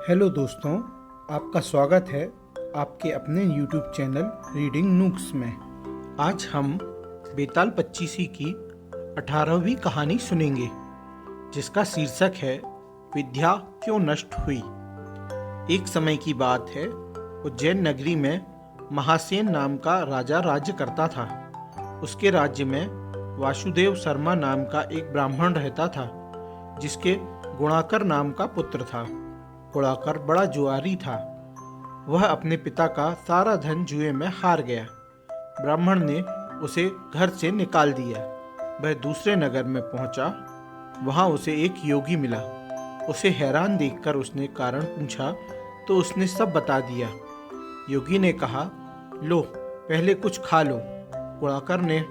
Hello दोस्तों, आपका स्वागत है आपके अपने YouTube चैनल रीडिंग नूक्स में। आज हम बेताल पच्चीसी की 18वीं कहानी सुनेंगे, जिसका शीर्षक है विद्या क्यों नष्ट हुई। एक समय की बात है, उज्जैन नगरी में महासेन नाम का राजा राज्य करता था। उसके राज्य में वासुदेव शर्मा नाम का एक ब्राह्मण रहता था, जिसके गुणाकर नाम का पुत्र था। गुणाकर बड़ा जुआरी था। वह अपने पिता का सारा धन जुए में हार गया। ब्राह्मण ने उसे घर से निकाल दिया। वह दूसरे नगर में पहुंचा। वहां उसे एक योगी मिला। उसे हैरान देखकर उसने कारण पूछा तो उसने सब बता दिया। योगी ने कहा, लो पहले कुछ खा लो। गुणाकर ने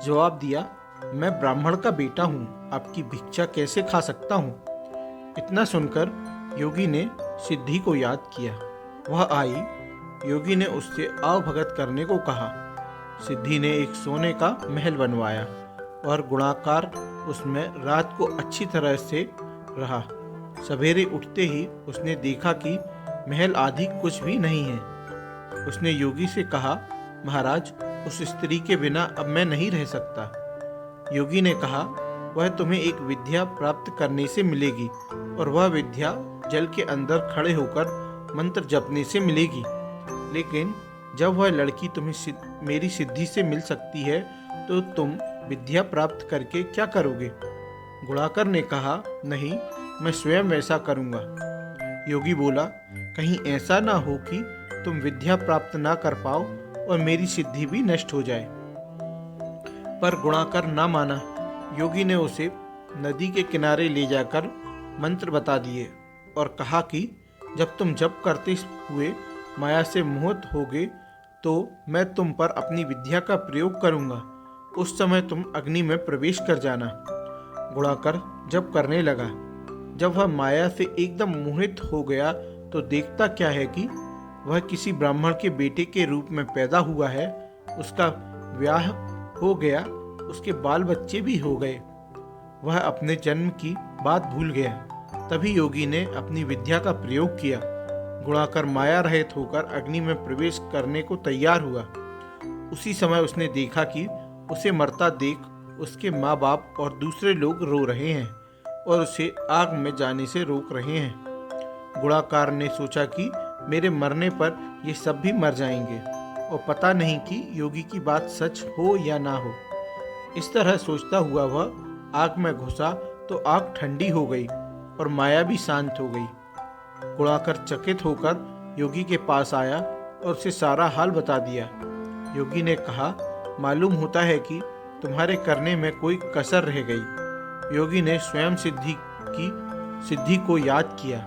जवाब दिया, मैं ब्राह्मण का बेटा हूँ, आपकी भिक्षा कैसे खा सकता हूँ। इतना सुनकर योगी ने सिद्धि को याद किया। वह आई। योगी ने उससे आवभगत करने को कहा। सिद्धि ने एक सोने का महल बनवाया और गुणाकार उसमें रात को अच्छी तरह से रहा। सवेरे उठते ही उसने देखा कि महल आदि कुछ भी नहीं है। उसने योगी से कहा, महाराज, उस स्त्री के बिना अब मैं नहीं रह सकता। योगी ने कहा, वह तुम्हें एक विद्या प्राप्त करने से मिलेगी और वह विद्या जल के अंदर खड़े होकर मंत्र जपने से मिलेगी। लेकिन जब वह लड़की तुम्हें मेरी सिद्धि से मिल सकती है तो तुम विद्या प्राप्त करके क्या करोगे। गुणाकर ने कहा, नहीं, मैं स्वयं वैसा करूँगा। योगी बोला, कहीं ऐसा ना हो कि तुम विद्या प्राप्त ना कर पाओ और मेरी सिद्धि भी नष्ट हो जाए। पर गुणाकर ना माना। योगी ने उसे नदी के किनारे ले जाकर मंत्र बता दिए और कहा कि जब तुम जप करते हुए माया से मोहित होगे तो मैं तुम पर अपनी विद्या का प्रयोग करूंगा। उस समय तुम अग्नि में प्रवेश कर जाना। गुणाकर जप करने लगा। जब वह माया से एकदम मोहित हो गया तो देखता क्या है कि वह किसी ब्राह्मण के बेटे के रूप में पैदा हुआ है। उसका ब्याह हो गया, उसके बाल बच्चे भी हो गए। वह अपने जन्म की बात भूल गया। तभी योगी ने अपनी विद्या का प्रयोग किया। गुणाकर माया रहित होकर अग्नि में प्रवेश करने को तैयार हुआ। उसी समय उसने देखा कि उसे मरता देख उसके माँ बाप और दूसरे लोग रो रहे हैं और उसे आग में जाने से रोक रहे हैं। गुणाकार ने सोचा कि मेरे मरने पर ये सब भी मर जाएंगे और पता नहीं कि योगी की बात सच हो या ना हो। इस तरह सोचता हुआ वह आग में घुसा तो आग ठंडी हो गई और माया भी शांत हो गई। गुणाकर चकित होकर योगी के पास आया और उसे सारा हाल बता दिया। योगी ने कहा, मालूम होता है कि तुम्हारे करने में कोई कसर रह गई। योगी ने स्वयं सिद्धि को याद किया,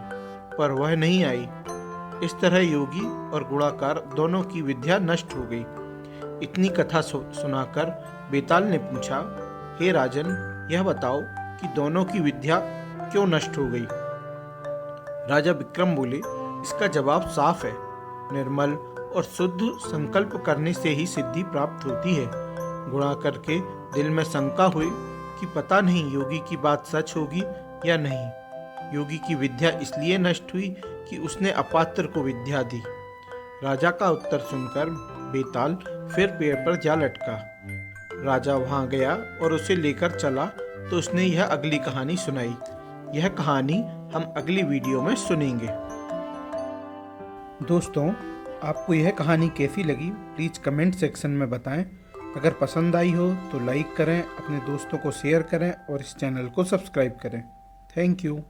पर वह नहीं आई। इस तरह योगी और गुणाकार दोनों की विद्या नष्ट हो गई। इतनी कथा सुनाकर बेताल ने पूछा, हे राजन, यह बताओ कि दोनों की विद्या क्यों नष्ट हो गई। राजा विक्रम बोले, इसका जवाब साफ है। निर्मल और शुद्ध संकल्प करने से ही सिद्धि प्राप्त होती है। गुणाकर के दिल में शंका हुई कि पता नहीं योगी की बात सच होगी या नहीं। योगी की विद्या इसलिए नष्ट हुई कि उसने अपात्र को विद्या दी। राजा का उत्तर सुनकर बेताल फिर पेड़ पर जा लटका। राजा वहां गया और उसे लेकर चला तो उसने यह अगली कहानी सुनाई। यह कहानी हम अगली वीडियो में सुनेंगे। दोस्तों, आपको यह कहानी कैसी लगी प्लीज़ कमेंट सेक्शन में बताएं। अगर पसंद आई हो तो लाइक करें, अपने दोस्तों को शेयर करें और इस चैनल को सब्सक्राइब करें। Thank you.